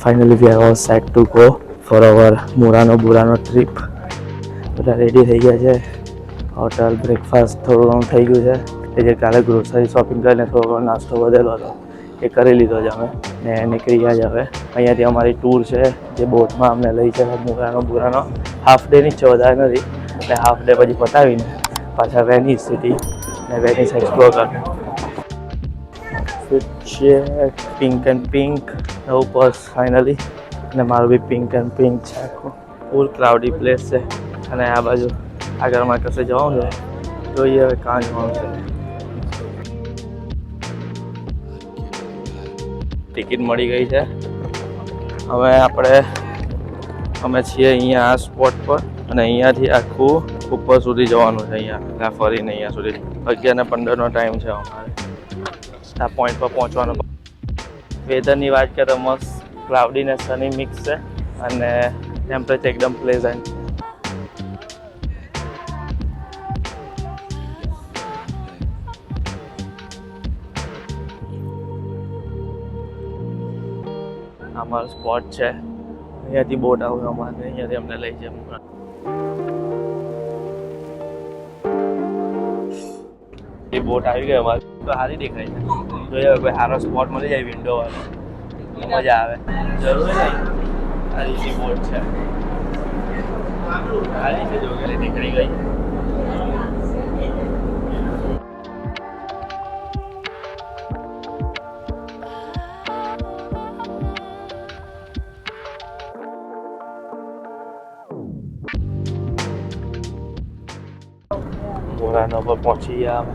Finally, we are all set to go for our Murano Burano trip. બધા ready થઈ ગયા છે. Hotel breakfast થોડું ઘણું થઈ ગયું છે. એ જે કાલે ગ્રોસરી શોપિંગ કરીને થોડો ઘણો નાસ્તો વધેલો હતો એ કરી લીધો છે અમે ને નીકળી ગયા છે હવે. અહીંયાથી અમારી ટૂર છે જે બોટમાં અમને લઈ છે મુરાનો હાફ ડેની જ છે, વધારે નથી. એટલે હાફ ડે પછી પતાવીને પાછા વેનિસ સિટી ને વેનિસ એક્સપ્લોર કરવું. છે પિંક એન્ડ પિંક નવું પર્સ ફાઇનલી, અને મારું બી પિંક એન્ડ પિંક છે. આખું ફૂલ ક્રાઉડી પ્લેસ છે. અને આ બાજુ આગળમાં કશે જવાનું છે, જોઈએ હવે કાં જવાનું છે. ટિકિટ મળી ગઈ છે. હવે અમે છીએ અહીંયા આ સ્પોટ પર, અને અહીંયાથી આખું ઉપર સુધી જવાનું છે. અહીંયા ફરીને અહીંયા સુધી 11:15નો ટાઈમ છે અમારે આ પોઈન્ટ પર પહોંચવાનો. વેધરની વાત કરીએ તો મસ્ત ક્લાઉડી ને સની મિક્સ છે, અને ટેમ્પરેચર એકદમ પ્લેઝન્ટ. અમારો સ્પોટ છે, અહીંયાથી બોટ આવે અમારે, અહીંયાથી અમને લઈ જાય. એ બોટ આવી ગઈ અમારે તો સારી દેખાય છે. જોઈએ કોઈ સારો સ્પોટ મળી જાય વિન્ડો વાળો, મજા આવે. જરૂર નહીં આ રીતની બોટ છે, આ રીતે જો કે નીકળી ગઈ. મોરાનો પર પહોંચી ગયા અમે.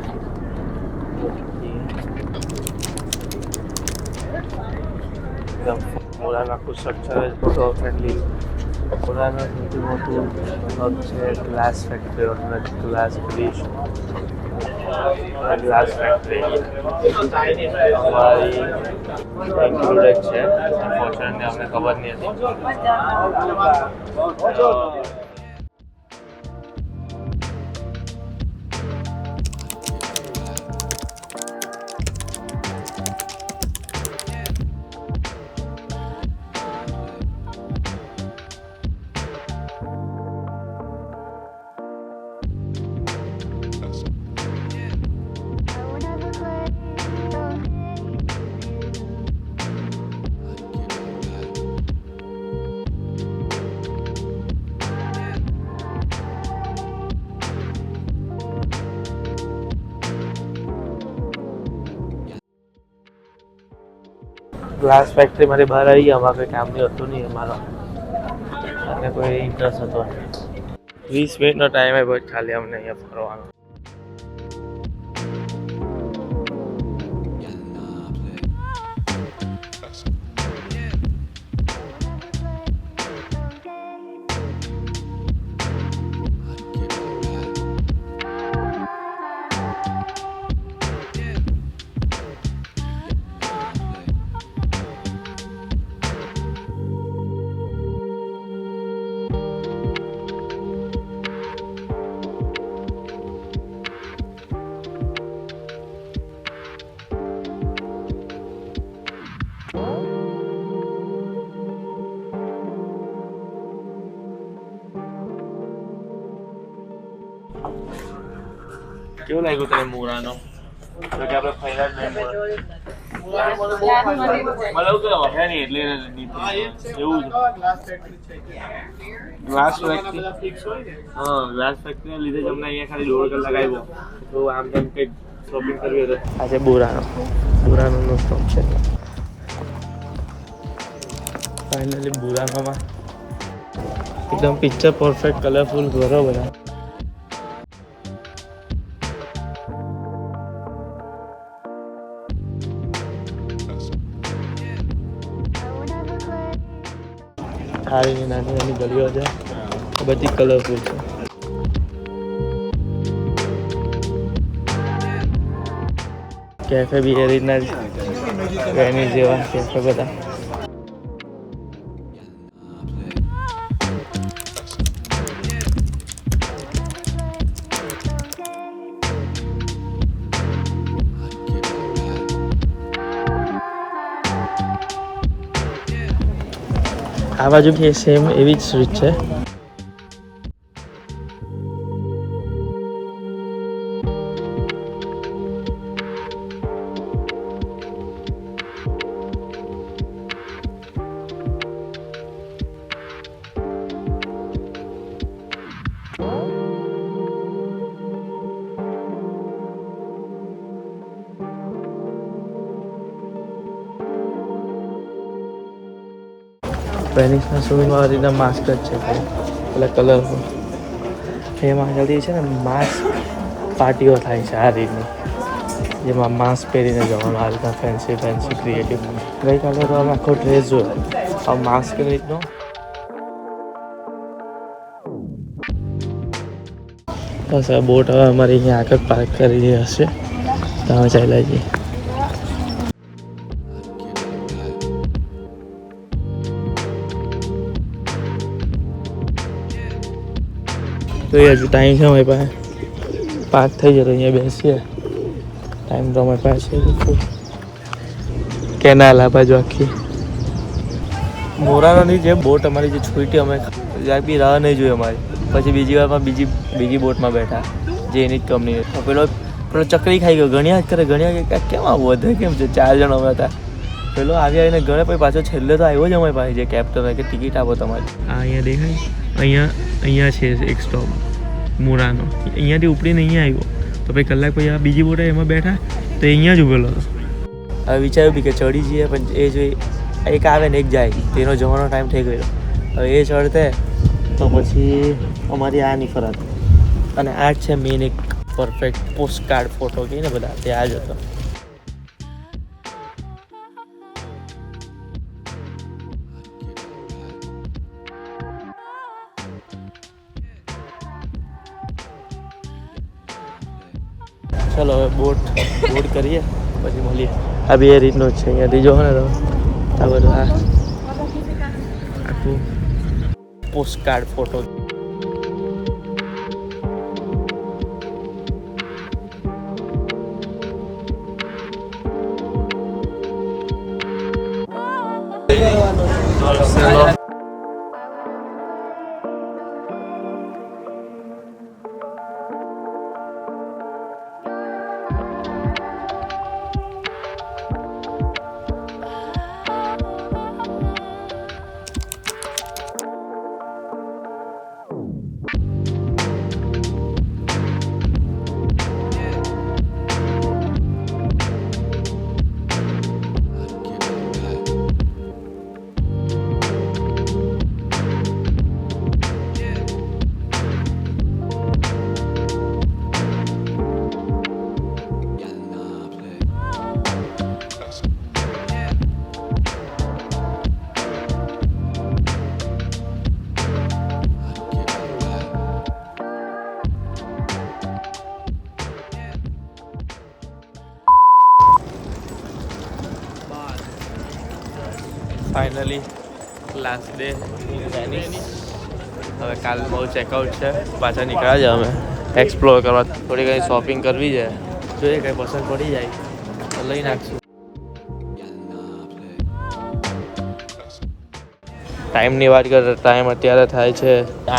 મોરાનો આખું સ્ટ્રક્ચર જ બહુ ફ્રેન્ડલી. મોરાનો સૌથી મોટું હબ છે glass factory, glass bridge, glass factory અમારી ઇન્ક્લુડેડ છે. અનફોર્ચ્યુનેટલી અમને ખબર નહીં હતી. ગ્લાસ ફેક્ટરીમાંથી બહાર આવી ગયા. અમારે કોઈ કામની હતું નહીં અમારો, અને કોઈ ઇન્ટરેસ્ટ હતો નહીં. 20 મિનિટનો ટાઈમ આવ્યો ખાલી અમને અહીંયા ફરવાનો. કેવું લાગ્યું તને મુરાનો? તો કે આપણે ફાઇનલ નહીં મને એવું તો હે નહીં એટલે એવું ગ્લાસ ફેક્ટરી. હા, ગ્લાસ ફેક્ટરીને લીધે જ અમને અહીંયા ખાલી 1.5 કલાક આવ્યો. તો આમ તેમ કંઈક શોપિંગ કરવી હોય તો આજે બુરાનોનો સ્ટોપ છે. ફાઇનલી બુરાનોમાં એકદમ પિક્ચર પરફેક્ટ, કલરફુલ ઘરો બધા. સારી નાની નાની ગલીઓ છે, બધી કલરફુલ છે. કેફે બી એ રીતના જ વેનિસ જેવા કેફે બધા. આ બાજુ બી સેમ એવી જ સ્ટ્રીટ છે. પેનિક્સના શોરૂમમાં આ રીતના માસ્ક જ છે પેલા કલરફુલ. એમાં જલ્દી છે ને માસ્ક પાર્ટીઓ થાય છે આ રીતની, જેમાં માસ્ક પહેરીને જવાનું આ રીતના ફેન્સી ક્રિએટિવ. ગઈકાલે તો અમે આખો ડ્રેસ જોયો, આ માસ્ક રીતનો. બસ આ બોટ હવે અમારે અહીંયા આગળ પાર્ક કરી હશે, તમે ચાલ્યા જઈએ. તો એ હજુ ટાઈમ છે અમારી પાસે, પાર્ક થઈ જતો અહીંયા બેસીએ. ટાઈમ તો અમારી પાસે છે. કેનાલ આ બાજુ આખી મોરાનોની જે બોટ અમારી જે છૂટી, અમે જરાક બી રાહ નહીં જોઈ અમારી. પછી બીજી વારમાં બીજી બોટમાં બેઠા, જે એની જ કંપની. પેલો ચકરી ખાઈ ગયો, ગણ્યા જ કરે, કેમ આવું વધે કેમ છે? 4 જણ અમે હતા. પેલો આવી આવીને ગણે, પછી પાછો છેલ્લે તો આવ્યો જ અમારી પાસે જે કેપ્ટન કે ટિકિટ આપો તમારી. આ અહીંયા દેખાય, અહીંયા છે એક સ્ટોપ મોરાનો. અહીંયાથી ઉપડીને અહીંયા આવ્યો તો પછી કલાક પછી આ બીજી બોટ એમાં બેઠા તો અહીંયા જ ઉભેલો હતો. હવે વિચાર્યું બી કે ચડી જઈએ, પણ એ જો એક આવે ને એક જાય, તેનો જવાનો ટાઈમ થઈ ગયો. હવે એ ચડતે તો પછી અમારી આ નહીં ફરત. અને આ જ છે મેઇન એક પરફેક્ટ પોસ્ટ કાર્ડ ફોટો કહીએ ને બધા, તે આ જ હતો. ચલો હવે બોટ કરીએ પછી મળીએ. આ બી એ રીતનું જ છે, અહીંયાથી જો ને તો આ બધું આખું post card photo. Finally last day Venice. હવે કાલ બહુ ચેકઆઉટ છે, પાછા નીકળ્યા છે અમે એક્સપ્લોર કરવા. થોડી કંઈ શોપિંગ કરવી છે, જોઈએ કંઈ પસંદ પડી જાય તો લઈ નાખશું. ટાઈમની વાત કરીએ, ટાઈમ અત્યારે થાય છે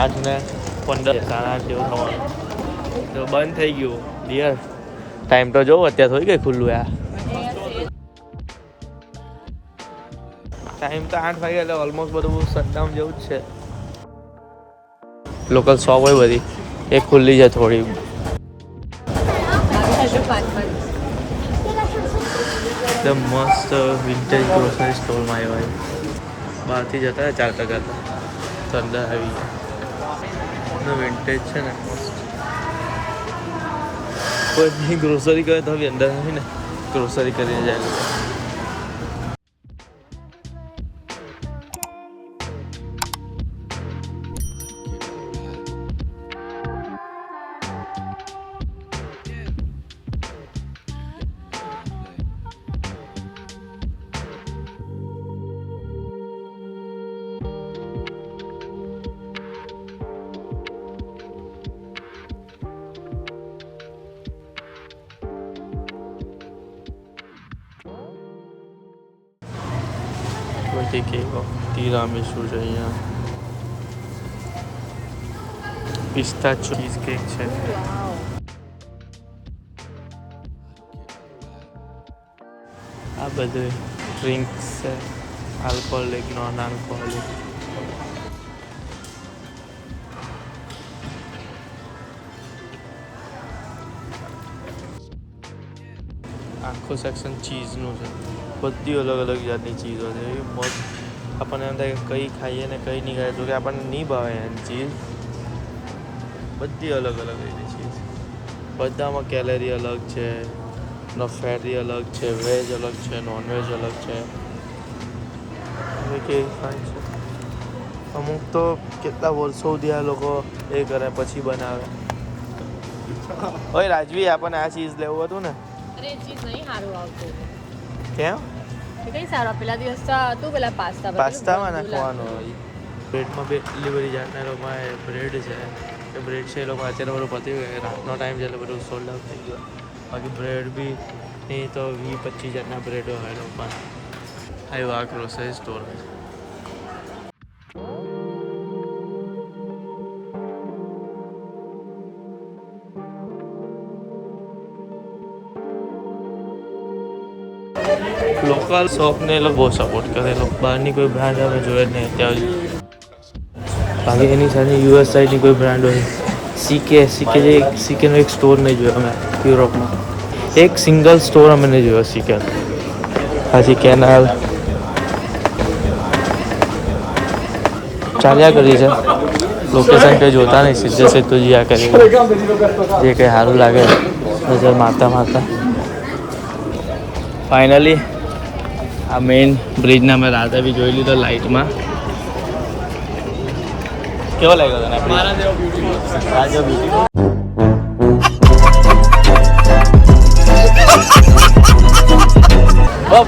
8:15, 8:30 જેવું થવાનું. તો બંધ થઈ ગયું ડિયર. ટાઈમ તો જોવો અત્યારે થોડી કંઈ ખુલ્લું યાર. ટાઈમ તો 8 વાગે, એટલે ઓલમોસ્ટ બધું શટડાઉન જેવું જ છે. લોકલ શોપ હોય બધી એ ખુલ્લી છે થોડી. એકદમ મસ્ત વિન્ટેજ ગ્રોસરી સ્ટોરમાં આવ્યા. બહારથી જતા ચાલતા તો અંદર આવી ગયા. વિન્ટેજ છે ને મસ્ત. કોઈ ગ્રોસરી કરે તો બી અંદર આવીને ગ્રોસરી કરીને જાય. તીરામીસુ છે અહીંયા, પિસ્તાચો ચીઝ કેક છે, આ બધું ડ્રિંક્સ છે, આલ્કોહોલિક નોન આલ્કોહોલિક. આખું સેક્શન ચીઝનું છે, બધી અલગ અલગ જાતની ચીઝો છે. એ મસ્ત આપણને એમ થાય કે કઈ ખાઈએ ને કઈ નહીં ખાઈએ, જોકે આપણને નહીં ભાવે એની ચીઝ. બધી અલગ અલગ એની ચીઝ, બધામાં કેલેરી અલગ છે, ફેટી અલગ છે, વેજ અલગ છે, નોનવેજ અલગ છે. કેવી ખાય છે અમુક તો કેટલા વર્ષો સુધી આ લોકો એ કરે પછી બનાવે. ઓય રાજવી, આપણને આ ચીઝ લેવું હતું ને. અરે ચીઝ નહીં સારું આવતું. કેમ? કઈ સારું પેલા દિવસ હતું પેલા પાસ્તામાં નાખવાનું હોય. બ્રેડમાં બે ડિલિવરી જાતના લોકોમાં બ્રેડ છે, એ બ્રેડ છે એ લોકો અત્યારે બધું પતી ગયું, રાતનો ટાઈમ છે એટલે બધું સોલ્ડ આઉટ થઈ ગયું. બાકી બ્રેડ બી નહીં તો 20-25 જાતના બ્રેડો હોય લોકોમાં. આવ્યો આ ગ્રોસરી સ્ટોર. લોકલ શોપને એ લોકો બહુ સપોર્ટ કરે. લોકો બહારની કોઈ બ્રાન્ડ અમે જોઈએ જ નહીં અત્યારે. બાકી એની સાથે યુએસ સાઈડની કોઈ બ્રાન્ડ હોય, સીકેનો એક સ્ટોર નહીં જોયો અમે યુરોપમાં. એક સિંગલ સ્ટોર અમે નહીં જોયો સીકે. પછી કેનાલ ચાલ્યા કરી છે. લોકેશન કંઈ જોતા નહીં, સીધે સીધું જ્યાં કરી જે કંઈ સારું લાગે નજર મારતા મારતા. ફાઇનલી આ મેઇન બ્રિજને અમે રાતે બી જોઈ લીધો લાઇટમાં. કેવો લાગ્યો તને? મારા જેવો બ્યુટીફુલ.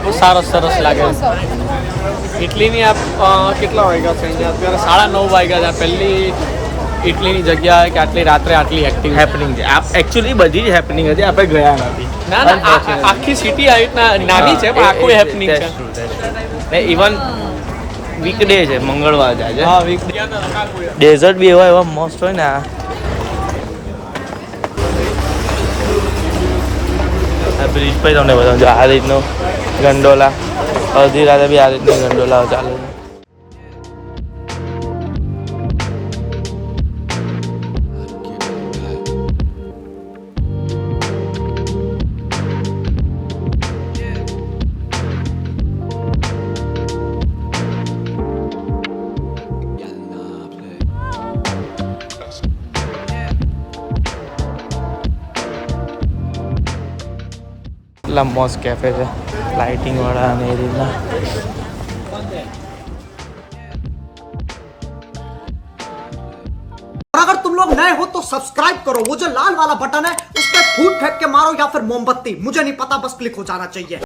બહુ સરસ લાગે. ઇટલીની કેટલા વાગ્યા છે અહીંયા? અત્યારે 9:30 વાગ્યા છે. પહેલી ઇટલીની જગ્યા કે આટલી રાત્રે આટલી એક્ટિવ હેપનિંગ છે. એકચ્યુઅલી બધી જ હેપનિંગ હતી, આપણે ગયા નથી. ના આખી સિટી આવી રીતના નાની છે પણ આખું હેપનિંગ છે. ઇવન વીકડે છે, મંગળવાર જાય છે. હા વીકડે. ડેઝર્ટ બી એવા મસ્ત હોય ને. આ બ્રિજ પર તમને બતાવું આ રીતનો ગંડોલા, અડધી રાતે બી આ રીતની ગંડોલા ચાલે છે. એટલા મસ્ત કેફે છે, લાઇટિંગ વાળા અને એ રીતના. अगर तुम लोग नए हो तो सब्सक्राइब करो, वो जो लाल वाला बटन है उस पर फूट फेंक के मारो या फिर मोमबत्ती, मुझे नहीं पता, बस क्लिक हो जाना चाहिए.